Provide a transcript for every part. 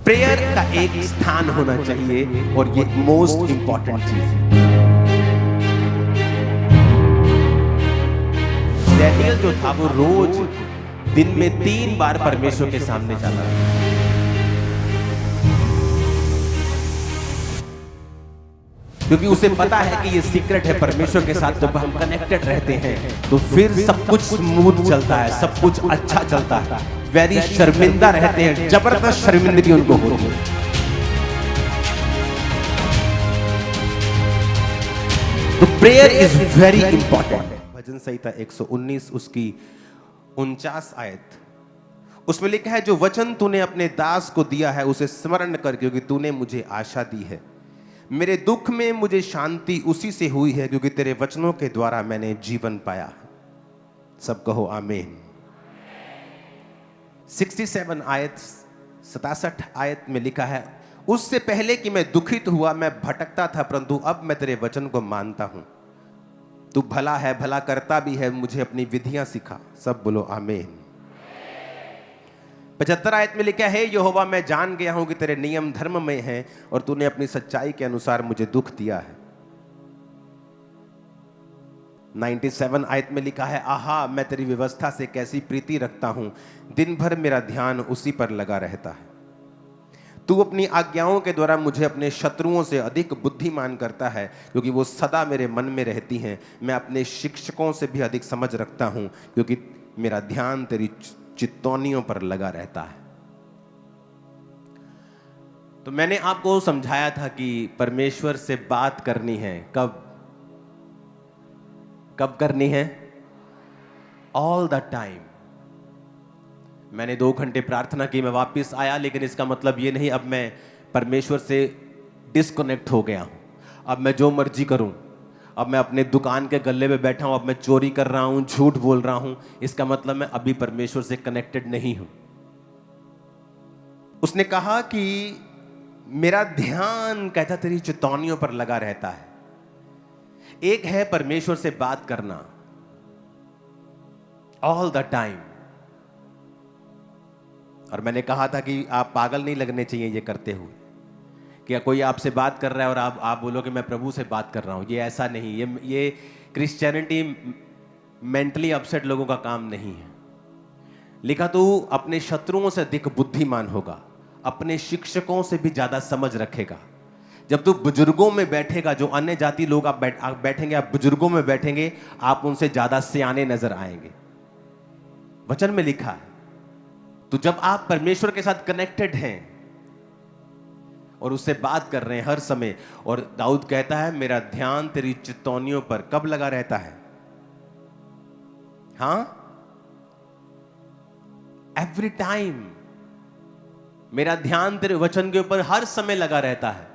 Prayer का एक स्थान होना चाहिए और ये मोस्ट इंपॉर्टेंट चीज है। डैनियल जो था वो रोज दिन में 3 बार परमेश्वर के सामने जाता था। क्योंकि उसे पता है कि ये सीक्रेट है, परमेश्वर के साथ जब हम कनेक्टेड रहते हैं तो फिर सब कुछ स्मूथ चलता है, सब कुछ अच्छा चलता है। वेरी शर्मिंदा रहते हैं, जबरदस्त शर्मिंदगी उनको होती है। तो प्रेयर इज वेरी इंपॉर्टेंट। भजन संहिता 119 उसकी 49 आयत, उसमें लिखा है, जो वचन तूने अपने दास को दिया है उसे स्मरण कर, क्योंकि तूने मुझे आशा दी है। मेरे दुख में मुझे शांति उसी से हुई है, क्योंकि तेरे वचनों के द्वारा मैंने जीवन पाया। सब कहो आमीन। 67 आयत 67 आयत में लिखा है, उससे पहले कि मैं दुखित हुआ मैं भटकता था, परंतु अब मैं तेरे वचन को मानता हूं। तू भला है, भला करता भी है, मुझे अपनी विधियां सिखा। सब बोलो आमीन। 75 आयत में लिखा है, यहोवा मैं जान गया हूं कि तेरे नियम धर्म में हैं और तूने अपनी सच्चाई के अनुसार मुझे दुख दिया है। 97 आयत में लिखा है, आहा मैं तेरी व्यवस्था से कैसी प्रीति रखता हूं, दिन भर मेरा ध्यान उसी पर लगा रहता है। तू अपनी आज्ञाओं के द्वारा मुझे अपने शत्रुओं से अधिक बुद्धिमान करता है, क्योंकि वो सदा मेरे मन में रहती हैं। मैं अपने शिक्षकों से भी अधिक समझ रखता हूं, क्योंकि मेरा ध्यान तेरी चितौनियों पर लगा रहता है। तो मैंने आपको समझाया था कि परमेश्वर से बात करनी है, कब करनी है? All the time. मैंने 2 घंटे प्रार्थना की, मैं वापस आया, लेकिन इसका मतलब ये नहीं अब मैं परमेश्वर से डिस्कनेक्ट हो गया हूं, अब मैं जो मर्जी करूं, अब मैं अपने दुकान के गल्ले में बैठा हूं, अब मैं चोरी कर रहा हूं, झूठ बोल रहा हूं, इसका मतलब मैं अभी परमेश्वर से कनेक्टेड नहीं हूं। उसने कहा कि मेरा ध्यान, कहता, तेरी चितौनियों पर लगा रहता है। एक है परमेश्वर से बात करना ऑल द टाइम, और मैंने कहा था कि आप पागल नहीं लगने चाहिए ये करते हुए। क्या कोई आपसे बात कर रहा है और आप बोलो कि मैं प्रभु से बात कर रहा हूं, ये ऐसा नहीं। ये क्रिश्चियनिटी मेंटली अपसेट लोगों का काम नहीं है। लिखा, तू अपने शत्रुओं से अधिक बुद्धिमान होगा, अपने शिक्षकों से भी ज्यादा समझ रखेगा। जब तू बुजुर्गों में बैठेगा, जो अन्य जाति लोग आप बैठेंगे, आप बुजुर्गों में बैठेंगे, आप उनसे ज्यादा सियाने नजर आएंगे। वचन में लिखा है। तो जब आप परमेश्वर के साथ कनेक्टेड हैं और उससे बात कर रहे हैं हर समय, और दाऊद कहता है, मेरा ध्यान तेरी चितौनियों पर कब लगा रहता है? हां, एवरी टाइम। मेरा ध्यान तेरे वचन के ऊपर हर समय लगा रहता है।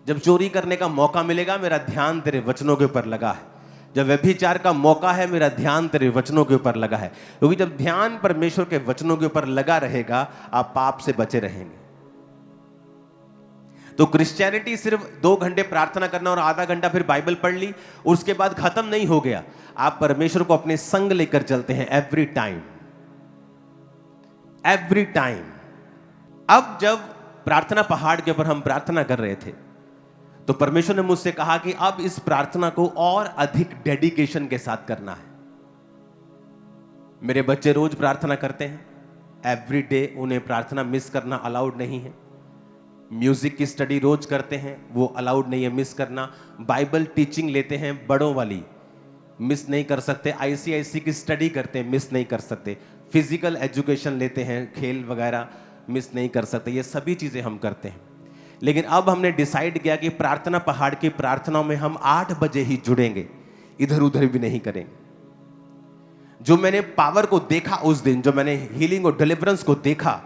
जब चोरी करने का मौका मिलेगा, मेरा ध्यान तेरे वचनों के ऊपर लगा है। जब व्यभिचार का मौका है, मेरा ध्यान तेरे वचनों के ऊपर लगा है। क्योंकि जब ध्यान परमेश्वर के वचनों के ऊपर लगा रहेगा, आप पाप से बचे रहेंगे। तो क्रिश्चियनिटी सिर्फ 2 घंटे प्रार्थना करना और आधा घंटा फिर बाइबल पढ़ ली, उसके बाद खत्म नहीं हो गया। आप परमेश्वर को अपने संग लेकर चलते हैं एवरी टाइम, एवरी टाइम। अब जब प्रार्थना पहाड़ के ऊपर हम प्रार्थना कर रहे थे, तो परमेश्वर ने मुझसे कहा कि अब इस प्रार्थना को और अधिक डेडिकेशन के साथ करना है। मेरे बच्चे रोज प्रार्थना करते हैं, एवरी डे, उन्हें प्रार्थना मिस करना अलाउड नहीं है। म्यूजिक की स्टडी रोज करते हैं, वो अलाउड नहीं है मिस करना। बाइबल टीचिंग लेते हैं बड़ों वाली, मिस नहीं कर सकते। ICIC की स्टडी करते हैं, मिस नहीं कर सकते। फिजिकल एजुकेशन लेते हैं, खेल वगैरह, मिस नहीं कर सकते। ये सभी चीजें हम करते हैं। लेकिन अब हमने डिसाइड किया कि प्रार्थना पहाड़ की प्रार्थनाओं में हम 8 बजे ही जुड़ेंगे, इधर उधर भी नहीं करेंगे। जो मैंने पावर को देखा उस दिन, जो मैंने हीलिंग और डिलीवरेंस को देखा,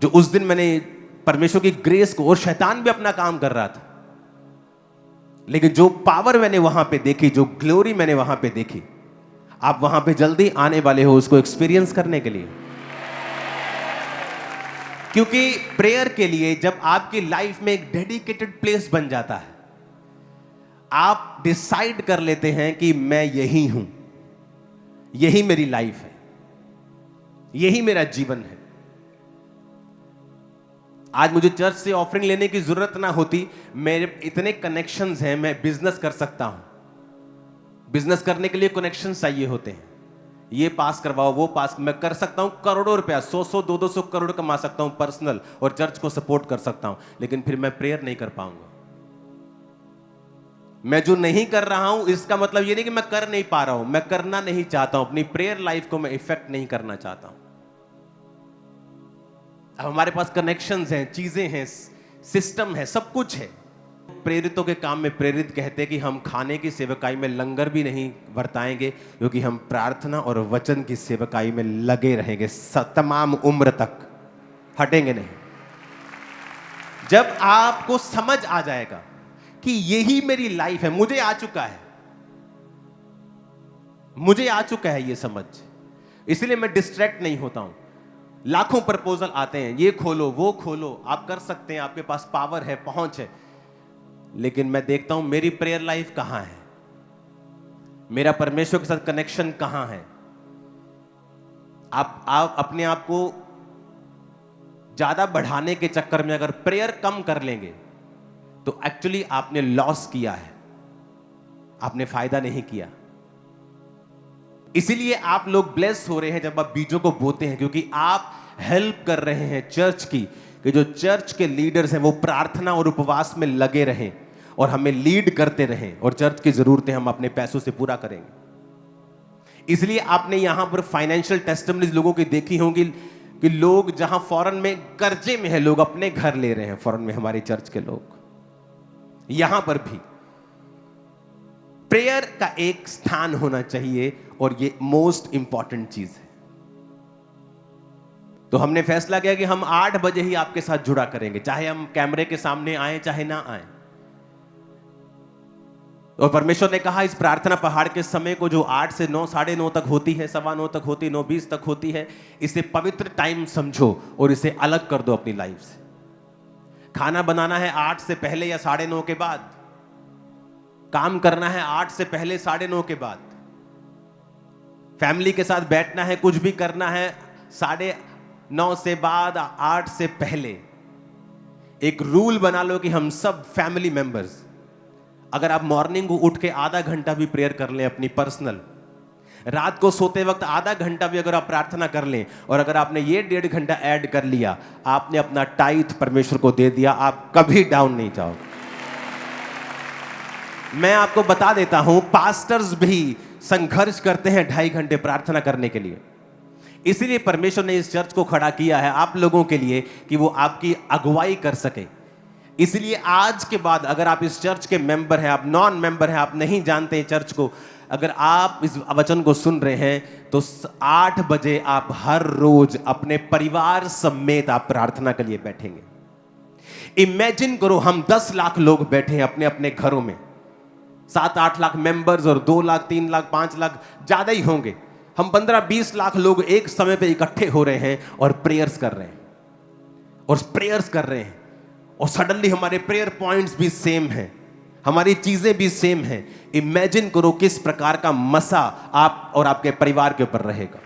जो उस दिन मैंने परमेश्वर की ग्रेस को, और शैतान भी अपना काम कर रहा था, लेकिन जो पावर मैंने वहां पे देखी, जो ग्लोरी मैंने वहां पे देखी, आप वहां पे जल्दी आने वाले हो उसको एक्सपीरियंस करने के लिए। क्योंकि प्रेयर के लिए जब आपकी लाइफ में एक डेडिकेटेड प्लेस बन जाता है, आप डिसाइड कर लेते हैं कि मैं यही हूं, यही मेरी लाइफ है, यही मेरा जीवन है। आज मुझे चर्च से ऑफरिंग लेने की जरूरत ना होती, मेरे इतने कनेक्शंस हैं, मैं बिजनेस कर सकता हूं। बिजनेस करने के लिए कनेक्शंस चाहिए होते हैं, ये पास करवाओ, वो पास, मैं कर सकता हूं करोड़ों रुपया, 100-100 200-200 करोड़ कमा सकता हूं पर्सनल, और चर्च को सपोर्ट कर सकता हूं, लेकिन फिर मैं प्रेयर नहीं कर पाऊंगा। मैं जो नहीं कर रहा हूं इसका मतलब ये नहीं कि मैं कर नहीं पा रहा हूं, मैं करना नहीं चाहता हूं, अपनी प्रेयर लाइफ को मैं इफेक्ट नहीं करना चाहता हूं। अब हमारे पास कनेक्शंस हैं, चीजें हैं, सिस्टम है, सब कुछ है। प्रेरितों के काम में प्रेरित कहते हैं कि हम खाने की सेवकाई में लंगर भी नहीं बरताएंगे, क्योंकि हम प्रार्थना और वचन की सेवकाई में लगे रहेंगे तमाम उम्र तक, हटेंगे नहीं। जब आपको समझ आ जाएगा कि यही मेरी लाइफ है, मुझे आ चुका है, मुझे आ चुका है ये समझ, इसलिए मैं डिस्ट्रैक्ट नहीं होता हूं। लाखों प्रपोजल आते हैं, ये खोलो वो खोलो, आप कर सकते हैं, आपके पास पावर है, पहुंच है, लेकिन मैं देखता हूं मेरी प्रेयर लाइफ कहां है, मेरा परमेश्वर के साथ कनेक्शन कहां है। आप अपने आप को ज्यादा बढ़ाने के चक्कर में अगर प्रेयर कम कर लेंगे तो एक्चुअली आपने लॉस किया है, आपने फायदा नहीं किया। इसीलिए आप लोग ब्लेस हो रहे हैं जब आप बीजों को बोते हैं, क्योंकि आप हेल्प कर रहे हैं चर्च की, कि जो चर्च के लीडर्स हैं वो प्रार्थना और उपवास में लगे रहें और हमें लीड करते रहें, और चर्च की जरूरतें हम अपने पैसों से पूरा करेंगे। इसलिए आपने यहां पर फाइनेंशियल टेस्टिमनीज लोगों की देखी होंगी कि लोग जहां फॉरेन में कर्जे में है, लोग अपने घर ले रहे हैं फॉरेन में, हमारी चर्च के लोग। यहां पर भी प्रेयर का एक स्थान होना चाहिए, और ये मोस्ट इंपॉर्टेंट चीज है। तो हमने फैसला किया कि हम 8 बजे ही आपके साथ जुड़ा करेंगे, चाहे हम कैमरे के सामने आए चाहे ना आए। और परमेश्वर ने कहा इस प्रार्थना पहाड़ के समय को, जो 8 से 9, 9:30 तक होती है, 9:15 तक होती है, 9:20 तक होती है, इसे पवित्र टाइम समझो और इसे अलग कर दो अपनी लाइफ से। खाना बनाना है 8 से पहले या 9:30 के बाद, काम करना है 8 से पहले 9:30 के बाद, फैमिली के साथ बैठना है, कुछ भी करना है 9:30 से बाद, 8 से पहले। एक रूल बना लो कि हम सब फैमिली मेंबर्स, अगर आप मॉर्निंग को उठ के आधा घंटा भी प्रेयर कर लें अपनी पर्सनल, रात को सोते वक्त आधा घंटा भी अगर आप प्रार्थना कर लें, और अगर आपने ये 1.5 घंटा ऐड कर लिया, आपने अपना टाइथ परमेश्वर को दे दिया, आप कभी डाउन नहीं जाओगे। मैं आपको बता देता हूं, पास्टर्स भी संघर्ष करते हैं 2.5 घंटे प्रार्थना करने के लिए। इसीलिए परमेश्वर ने इस चर्च को खड़ा किया है आप लोगों के लिए, कि वो आपकी अगुवाई कर सके। इसलिए आज के बाद अगर आप इस चर्च के मेंबर हैं, आप नॉन मेंबर हैं, आप नहीं जानते हैं चर्च को, अगर आप इस वचन को सुन रहे हैं तो 8 बजे आप हर रोज अपने परिवार समेत आप प्रार्थना के लिए बैठेंगे। इमेजिन करो हम 10 लाख लोग बैठे हैं अपने अपने घरों में, 7-8 लाख मेंबर्स, और 2 लाख 3 लाख 5 लाख ज्यादा ही होंगे, हम 15-20 लाख लोग एक समय पे इकट्ठे हो रहे हैं और प्रेयर्स कर रहे हैं, और सडनली हमारे प्रेयर पॉइंट्स भी सेम हैं, हमारी चीजें भी सेम हैं। इमेजिन करो किस प्रकार का मसा आप और आपके परिवार के ऊपर रहेगा।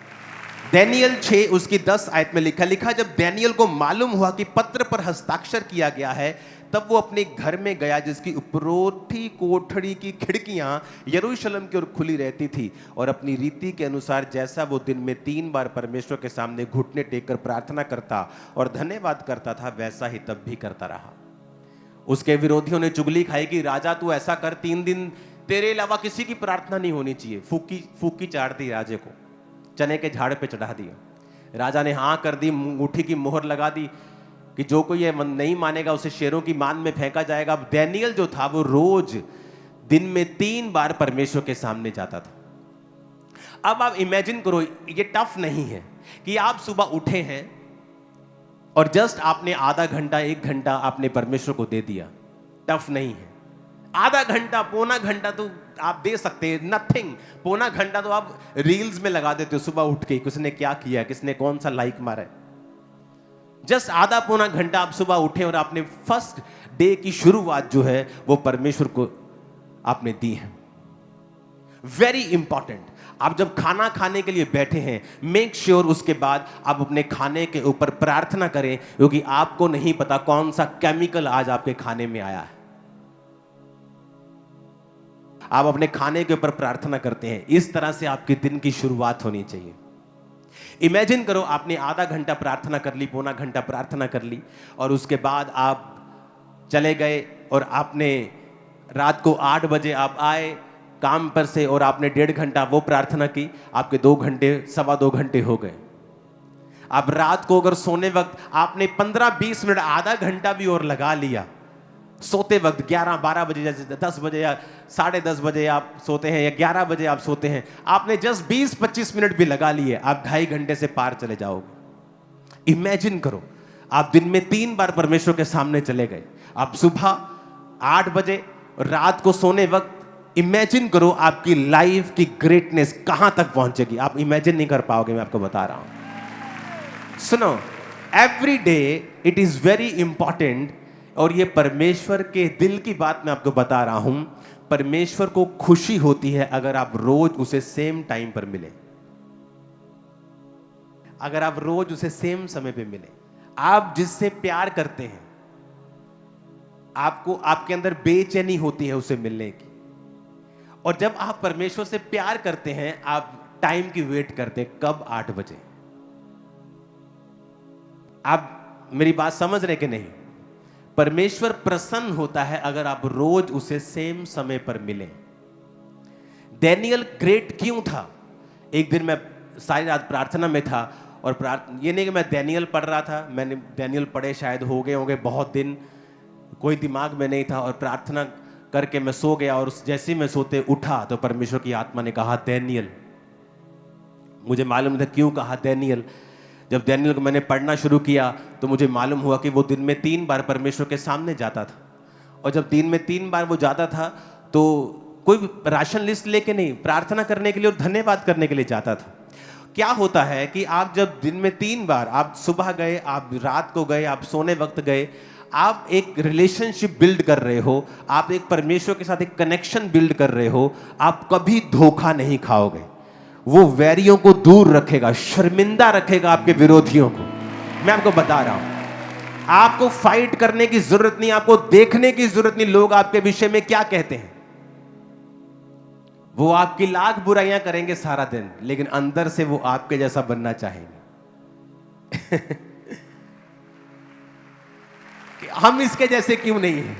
दानियेल 6 उसकी 10 आयत में लिखा, जब दानियेल को मालूम हुआ कि पत्र पर हस्ताक्षर किया गया है, तब वो अपने घर में गया, जिसकी उपरोठी कोठरी की खिड़कियां यरूशलेम की ओर खुली रहती थी, और अपनी रीति के अनुसार जैसा वो दिन में 3 बार परमेश्वर के सामने घुटने टेककर प्रार्थना करता और धन्यवाद करता था, वैसा ही तब भी करता रहा। उसके विरोधियों ने चुगली खाई कि राजा तू ऐसा कर, 3 दिन तेरे अलावा किसी की प्रार्थना नहीं होनी चाहिए। फूकी चाट दी राजे को, चने के झाड़ पे चढ़ा दिया। राजा ने हाँ कर दी, मुट्ठी की मोहर लगा दी कि जो कोई ये नहीं मानेगा उसे शेरों की मान में फेंका जाएगा। अब दानियेल जो था वो रोज दिन में 3 बार परमेश्वर के सामने जाता था। अब आप इमेजिन करो, ये टफ नहीं है कि आप सुबह उठे हैं और जस्ट आपने आधा घंटा 1 घंटा आपने परमेश्वर को दे दिया। टफ नहीं है, आधा घंटा पौना घंटा तो आप दे सकते हैं, नथिंग। पौना घंटा तो आप रील्स में लगा देते हो सुबह उठ के, किसने क्या किया, किसने कौन सा लाइक मारा है। जस्ट आधा पौना घंटा आप सुबह उठे और आपने फर्स्ट डे की शुरुआत जो है वो परमेश्वर को आपने दी है। Very important. आप जब खाना खाने के लिए बैठे हैं, मेक श्योर उसके बाद आप अपने खाने के ऊपर प्रार्थना करें, क्योंकि आपको नहीं पता कौन सा केमिकल आज आपके खाने में आया है। आप अपने खाने के ऊपर प्रार्थना करते हैं। इस तरह से आपके दिन की शुरुआत होनी चाहिए। इमेजिन करो आपने आधा घंटा प्रार्थना कर ली, पौना घंटा प्रार्थना कर ली, और उसके बाद आप चले गए और आपने रात को 8 बजे आप आए काम पर से और आपने 1.5 घंटा वो प्रार्थना की, आपके 2 घंटे, 2.25 घंटे हो गए। अब रात को अगर सोने वक्त आपने 15-20 मिनट, आधा घंटा भी और लगा लिया, सोते वक्त 11-12 बजे, जैसे 10 बजे या 10:30 बजे आप सोते हैं या 11 बजे आप सोते हैं, आपने जस्ट 20-25 मिनट भी लगा लिए, आप 2.5 घंटे से पार चले जाओगे। इमेजिन करो आप दिन में 3 बार परमेश्वर के सामने चले गए। आप सुबह 8 बजे, रात को सोने वक्त। इमेजिन करो आपकी लाइफ की ग्रेटनेस कहां तक पहुंचेगी, आप इमेजिन नहीं कर पाओगे, मैं आपको बता रहा हूं। सुनो, every day it is very important, और ये परमेश्वर के दिल की बात मैं आपको बता रहा हूं। परमेश्वर को खुशी होती है अगर आप रोज उसे सेम टाइम पर मिले, अगर आप रोज उसे सेम समय पे मिले। आप जिससे प्यार करते हैं, आपको, आपके अंदर बेचैनी होती है उसे मिलने की, और जब आप परमेश्वर से प्यार करते हैं, आप टाइम की वेट करते हैं, कब 8 बजे। आप मेरी बात समझ रहे कि नहीं? परमेश्वर प्रसन्न होता है अगर आप रोज उसे सेम समय पर मिलें। डैनियल ग्रेट क्यों था? एक दिन मैं सारी रात प्रार्थना में था, और ये नहीं कि मैं डैनियल पढ़ रहा था, मैंने डैनियल पढ़े शायद हो गए होंगे बहुत दिन, कोई दिमाग में नहीं था, और प्रार्थना करके मैं सो गया, और जैसे ही मैं सोते उठा तो परमेश्वर की आत्मा ने कहा डैनियल। मुझे मालूम था क्यों कहा डैनियल। जब डैनियल को मैंने पढ़ना शुरू किया तो मुझे मालूम हुआ कि वो दिन में 3 बार परमेश्वर के सामने जाता था, और जब दिन में 3 बार वो जाता था तो कोई राशन लिस्ट लेके नहीं, प्रार्थना करने के लिए और धन्यवाद करने के लिए जाता था। क्या होता है कि आप जब दिन में 3 बार, आप सुबह गए, आप रात को गए, आप सोने वक्त गए, आप एक रिलेशनशिप बिल्ड कर रहे हो, आप एक परमेश्वर के साथ एक कनेक्शन बिल्ड कर रहे हो। आप कभी धोखा नहीं खाओगे। वो वैरियों को दूर रखेगा, शर्मिंदा रखेगा आपके विरोधियों को। मैं आपको बता रहा हूं, आपको फाइट करने की जरूरत नहीं, आपको देखने की जरूरत नहीं लोग आपके विषय में क्या कहते हैं। वो आपकी लाख बुराइयां करेंगे सारा दिन, लेकिन अंदर से वो आपके जैसा बनना चाहेंगे। हम इसके जैसे क्यों नहीं हैं?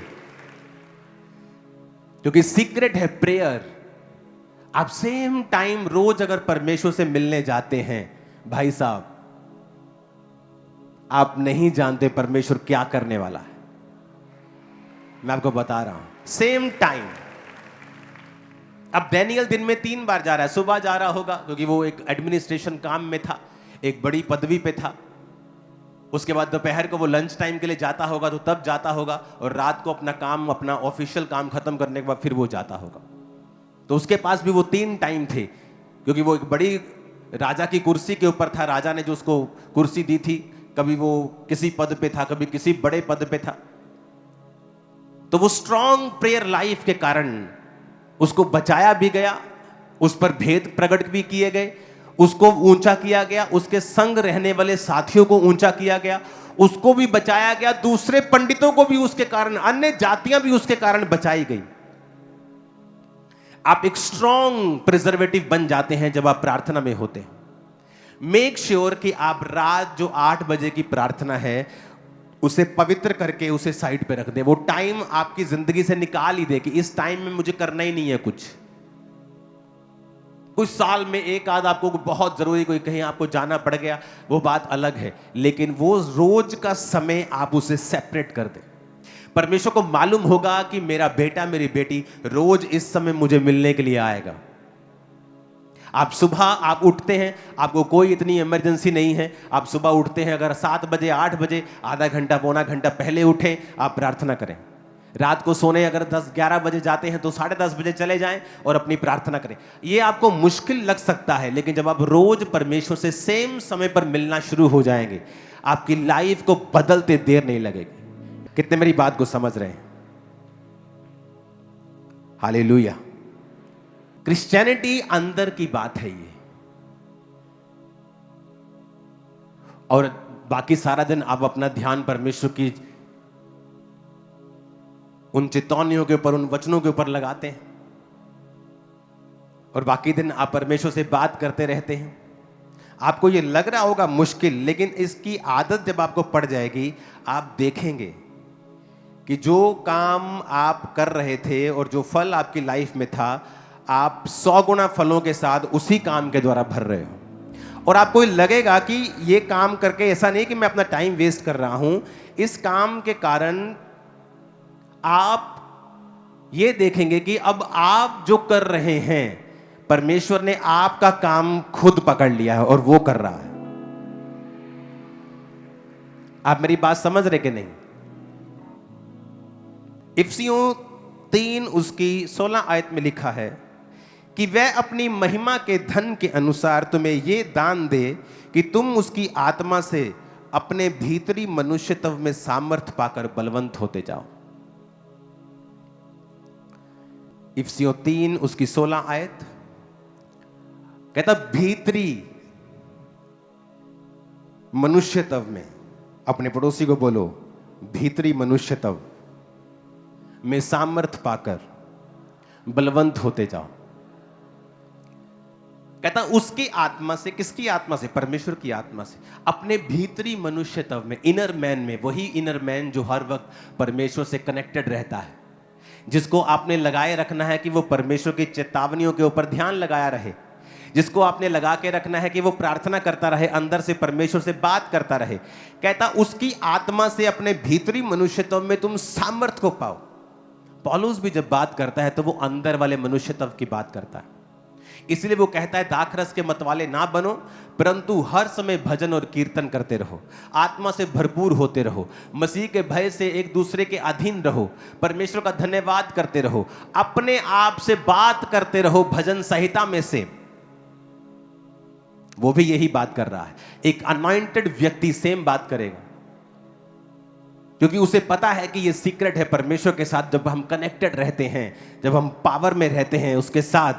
क्योंकि सीक्रेट है प्रेयर। आप सेम टाइम रोज अगर परमेश्वर से मिलने जाते हैं, भाई साहब, आप नहीं जानते परमेश्वर क्या करने वाला है। मैं आपको बता रहा हूं, सेम टाइम। अब डैनियल दिन में 3 बार जा रहा है, सुबह जा रहा होगा क्योंकि वो एक एडमिनिस्ट्रेशन काम में था, एक बड़ी पदवी पे था। उसके बाद दोपहर को वो लंच टाइम के लिए जाता होगा, तो तब जाता होगा, और रात को अपना काम, अपना ऑफिशियल काम खत्म करने के बाद फिर वो जाता होगा। तो उसके पास भी वो 3 टाइम थे, क्योंकि वो एक बड़ी राजा की कुर्सी के ऊपर था। राजा ने जो उसको कुर्सी दी थी, कभी वो किसी पद पे था, कभी किसी बड़े पद पे था। तो वो स्ट्रॉन्ग प्रेयर लाइफ के कारण उसको बचाया भी गया, उस पर भेद प्रकट भी किए गए, उसको ऊंचा किया गया, उसके संग रहने वाले साथियों को ऊंचा किया गया, उसको भी बचाया गया, दूसरे पंडितों को भी उसके कारण, अन्य जातियां भी उसके कारण बचाई गई। आप एक स्ट्रॉन्ग प्रिजर्वेटिव बन जाते हैं जब आप प्रार्थना में होते हैं। मेक श्योर कि आप रात जो 8 बजे की प्रार्थना है उसे पवित्र करके उसे साइड पे रख दें। वो टाइम आपकी जिंदगी से निकाल ही दे कि इस टाइम में मुझे करना ही नहीं है कुछ साल में एक आध आपको बहुत जरूरी कोई कहीं आपको जाना पड़ गया, वो बात अलग है, लेकिन वो रोज का समय आप उसे सेपरेट कर दें। परमेश्वर को मालूम होगा कि मेरा बेटा, मेरी बेटी रोज इस समय मुझे मिलने के लिए आएगा। आप सुबह आप उठते हैं, आपको कोई इतनी इमरजेंसी नहीं है, आप सुबह उठते हैं, अगर 7 बजे 8 बजे आधा घंटा पौना घंटा पहले उठें, आप प्रार्थना करें। रात को सोने अगर 10-11 बजे जाते हैं तो 10:30 बजे चले जाएं और अपनी प्रार्थना करें। ये आपको मुश्किल लग सकता है, लेकिन जब आप रोज परमेश्वर से सेम समय पर मिलना शुरू हो जाएंगे, आपकी लाइफ को बदलते देर नहीं लगेगी। कितने मेरी बात को समझ रहे हैं? हालेलुया। क्रिश्चियनिटी अंदर की बात है ये, और बाकी सारा दिन आप अपना ध्यान परमेश्वर की उन चेतावनियों के ऊपर, उन वचनों के ऊपर लगाते हैं, और बाकी दिन आप परमेश्वर से बात करते रहते हैं। आपको ये लग रहा होगा मुश्किल, लेकिन इसकी आदत जब आपको पड़ जाएगी, आप देखेंगे कि जो काम आप कर रहे थे और जो फल आपकी लाइफ में था, आप 100 गुना फलों के साथ उसी काम के द्वारा भर रहे हो। और आपको लगेगा कि ये काम करके ऐसा नहीं कि मैं अपना टाइम वेस्ट कर रहा हूं, इस काम के कारण आप ये देखेंगे कि अब आप जो कर रहे हैं, परमेश्वर ने आपका काम खुद पकड़ लिया है और वो कर रहा है। आप मेरी बात समझ रहे कि नहीं? इफिसियों 3 उसकी 16 आयत में लिखा है कि वह अपनी महिमा के धन के अनुसार तुम्हें यह दान दे कि तुम उसकी आत्मा से अपने भीतरी मनुष्यत्व में सामर्थ्य पाकर बलवंत होते जाओ। इफिसियों 3 उसकी 16 आयत कहता, भीतरी मनुष्यत्व में, अपने पड़ोसी को बोलो, भीतरी मनुष्यत्व में सामर्थ्य पाकर बलवंत होते जाओ। कहता उसकी आत्मा से, किसकी आत्मा से? परमेश्वर की आत्मा से, अपने भीतरी मनुष्यत्व में, इनर मैन में, वही इनर मैन जो हर वक्त परमेश्वर से कनेक्टेड रहता है, जिसको आपने लगाए रखना है कि वो परमेश्वर की चेतावनियों के ऊपर ध्यान लगाया रहे, जिसको आपने लगा के रखना है कि वो प्रार्थना करता रहे, अंदर से परमेश्वर से बात करता रहे। कहता उसकी आत्मा से अपने भीतरी मनुष्यत्व में तुम सामर्थ्य को पाओ। पौलुस भी जब बात करता है तो वो अंदर वाले मनुष्यत्व की बात करता है, इसलिए वो कहता है दाखरस के मतवाले ना बनो, परंतु हर समय भजन और कीर्तन करते रहो, आत्मा से भरपूर होते रहो, मसीह के भय से एक दूसरे के अधीन रहो, परमेश्वर का धन्यवाद करते रहो, अपने आप से बात करते रहो भजन संहिता में से। वो भी यही बात कर रहा है। एक अनॉइंटेड व्यक्ति सेम बात करेगा, क्योंकि उसे पता है कि ये सीक्रेट है परमेश्वर के साथ। जब हम कनेक्टेड रहते हैं, जब हम पावर में रहते हैं उसके साथ,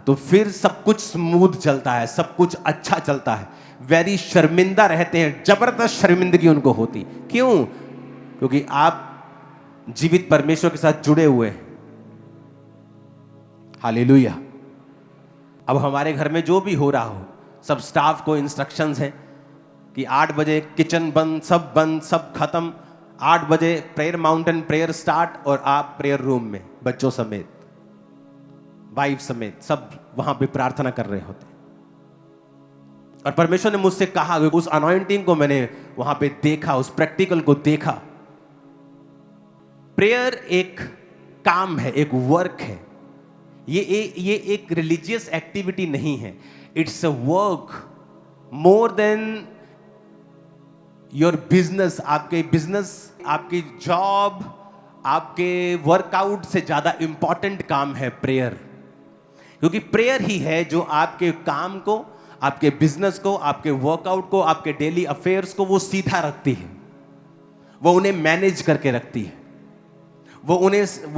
तो फिर सब कुछ स्मूथ चलता है, सब कुछ अच्छा चलता है। वेरी शर्मिंदा रहते हैं, जबरदस्त शर्मिंदगी उनको होती। क्यों? क्योंकि आप जीवित परमेश्वर के साथ जुड़े हुए हैं। हालेलुया। अब हमारे घर में जो भी हो रहा हो, सब स्टाफ को इंस्ट्रक्शंस हैं कि 8 बजे किचन बंद, सब खत्म, 8 बजे प्रेयर माउंटेन प्रेयर स्टार्ट, और आप प्रेयर रूम में बच्चों समेत, वाइफ समेत सब वहां पे प्रार्थना कर रहे होते। और परमेश्वर ने मुझसे कहा, उस अनॉइंटिंग को मैंने वहां पे देखा, उस प्रैक्टिकल को देखा। प्रेयर एक काम है, एक वर्क है। ये एक रिलीजियस एक्टिविटी नहीं है। It's a work more than your business. आपके बिजनेस, आपकी जॉब, आपके वर्कआउट से ज्यादा इंपॉर्टेंट काम है प्रेयर, क्योंकि प्रेयर ही है जो आपके काम को, आपके बिजनेस को, आपके वर्कआउट को, आपके डेली अफेयर्स को वो सीधा रखती है, वो उन्हें मैनेज करके रखती है, वो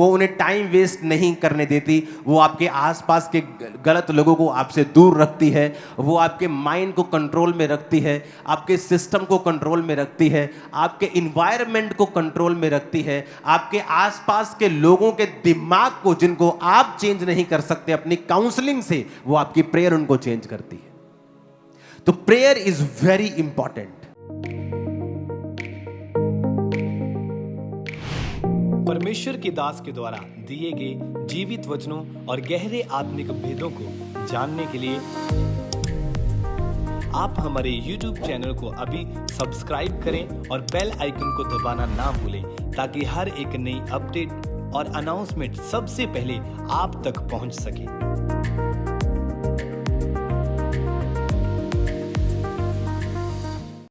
उन्हें टाइम वेस्ट नहीं करने देती, वो आपके आसपास के गलत लोगों को आपसे दूर रखती है, वो आपके माइंड को कंट्रोल में रखती है, आपके सिस्टम को कंट्रोल में रखती है, आपके इन्वायरमेंट को कंट्रोल में रखती है, आपके आसपास के लोगों के दिमाग को, जिनको आप चेंज नहीं कर सकते अपनी काउंसलिंग से, वो आपकी प्रेयर उनको चेंज करती है। तो प्रेयर इज वेरी इंपॉर्टेंट। परमेश्वर के दास के द्वारा दिए गए जीवित वचनों और गहरे आत्मिक भेदों को जानने के लिए आप हमारे YouTube चैनल को अभी सब्सक्राइब करें और बेल आइकन को दबाना ना भूलें, ताकि हर एक नई अपडेट और अनाउंसमेंट सबसे पहले आप तक पहुंच सके।